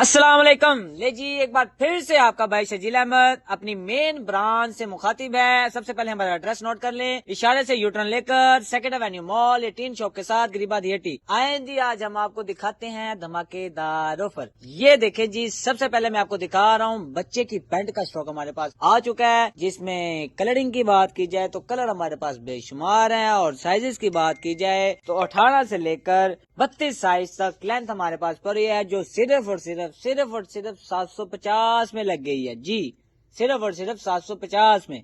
अस्सलाम वालेकुम। ले जी एक बार फिर से आपका भाई शजील अहमद अपनी मेन ब्रांच से मुखातिब है। सबसे पहले हमारा एड्रेस नोट कर लें। इशारे से यूटर्न लेकर सेकंड एवेन्यू मॉल 18 शॉप के साथ गरीबा थिएटी आए जी। आज हम आपको दिखाते हैं धमाकेदार ऑफर। ये देखें जी, सबसे पहले मैं आपको दिखा रहा हूँ बच्चे की पैंट का स्टॉक हमारे पास आ चुका है, जिसमें कलरिंग की बात की जाए तो कलर हमारे पास बेशुमार है, और साइजेस की बात की जाए तो 18 से लेकर 32 साइज तक लेंथ हमारे पास पड़ी है, जो सिर्फ और सिर्फ 750 में लग गई है जी। सिर्फ और सिर्फ 750 में।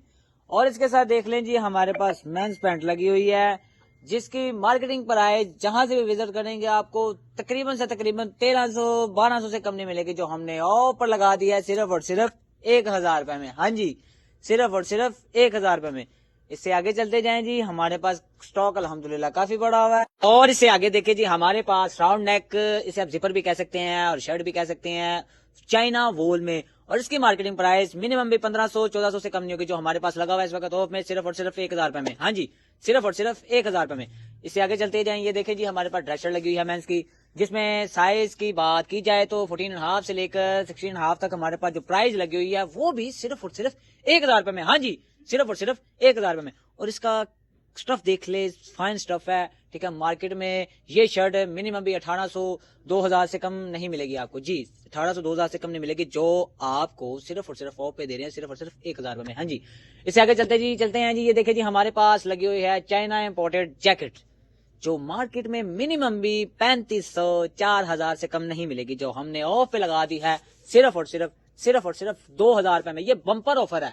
और इसके साथ देख लें जी, हमारे पास मेंस पैंट लगी हुई है, जिसकी मार्केटिंग पर आए जहां से भी विजिट करेंगे आपको तकरीबन से तकरीबन 1300-1200 से कम नहीं मिलेगी, जो हमने ऑफर लगा दिया है सिर्फ और सिर्फ 1000 रुपए में। हाँ जी, सिर्फ और सिर्फ 1000 रुपए में। इससे आगे चलते जाएं जी, हमारे पास स्टॉक अल्हम्दुलिल्लाह काफी बड़ा हुआ है। और इससे आगे देखिए जी, हमारे पास राउंड नेक, इसे आप जिपर भी कह सकते हैं और शर्ट भी कह सकते हैं, चाइना वोल में, और इसकी मार्केटिंग प्राइस मिनिमम भी 1500-1400 से कम नहीं होगी, जो हमारे पास लगा हुआ है इस वक्त ऑफ में सिर्फ और सिर्फ 1000 रुपए में। हाँ जी, सिर्फ और सिर्फ 1000 रुपए में। इससे आगे चलते जाएं, ये देखें जी, हमारे पास ड्रेस शर्ट लगी हुई है मेंस की, जिसमें साइज की बात की जाए तो 14.5 से लेकर 16.5 तक हमारे पास जो प्राइस लगी हुई है वो भी सिर्फ और सिर्फ 1000 रुपए में। हाँ जी, सिर्फ और सिर्फ 1000 रुपए में। और इसका स्टफ देख ले, फाइन स्टफ है, ठीक है। मार्केट में ये शर्ट मिनिमम भी 1800-2000 से कम नहीं मिलेगी आपको जी। 1800-2000 से कम नहीं मिलेगी, जो आपको सिर्फ और सिर्फ ऑफ पे दे रहे हैं सिर्फ और सिर्फ 1000 रुपए में। हाँ जी, इससे आगे चलते हैं जी, ये देखिए जी, हमारे पास लगी हुई है चाइना इंपोर्टेड जैकेट, जो मार्केट में मिनिमम भी 3500-4000 से कम नहीं मिलेगी, जो हमने ऑफ पे लगा दी है सिर्फ और सिर्फ 2000 रुपए में। ये बम्पर ऑफर है,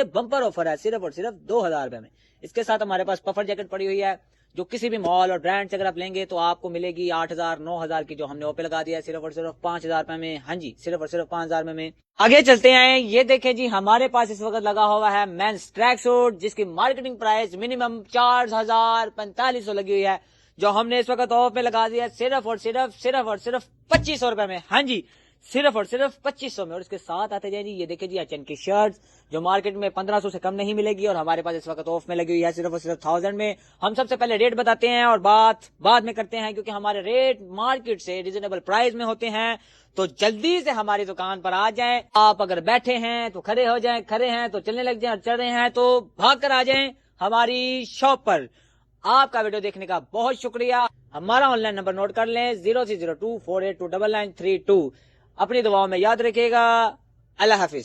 बम्पर ऑफर है, सिर्फ और सिर्फ 2000 रुपए में। इसके साथ हमारे पास पफर जैकेट पड़ी हुई है, जो किसी भी मॉल और ब्रांड से अगर आप लेंगे तो आपको मिलेगी 8000-9000 की, जो हमने ओपे लगा दिया है सिर्फ और सिर्फ 5000 रुपए में। हाँ जी, सिर्फ और सिर्फ 5000 में। आगे चलते हैं, ये देखें जी, हमारे पास इस वक्त लगा हुआ है मेंस ट्रैक सूट, जिसकी मार्केटिंग प्राइस मिनिमम 4000-4500 लगी हुई है, जो हमने इस वक्त ऑफ में लगा दिया है सिर्फ और सिर्फ 2500 रुपए में। हाँ जी, सिर्फ और सिर्फ 2500 में। और इसके साथ आते जाए जी, ये देखिए जी, अचन की शर्ट, जो मार्केट में 1500 से कम नहीं मिलेगी, और हमारे पास इस वक्त ऑफ में लगी हुई है सिर्फ और सिर्फ 1000 में। हम सबसे पहले रेट बताते हैं और बात बाद में करते हैं, क्योंकि हमारे रेट मार्केट से रिजनेबल प्राइस में होते हैं। तो जल्दी से हमारी दुकान पर आ जाएं। आप अगर बैठे हैं तो खड़े हो जाएं, खड़े हैं तो चलने लग जाएं, और चल रहे हैं तो भाग कर आ जाएं हमारी शॉप पर। आपका वीडियो देखने का बहुत शुक्रिया। हमारा ऑनलाइन नंबर नोट कर लें, 0302482992। अपनी दुआओं में याद रखिएगा। अल्लाह हाफिज।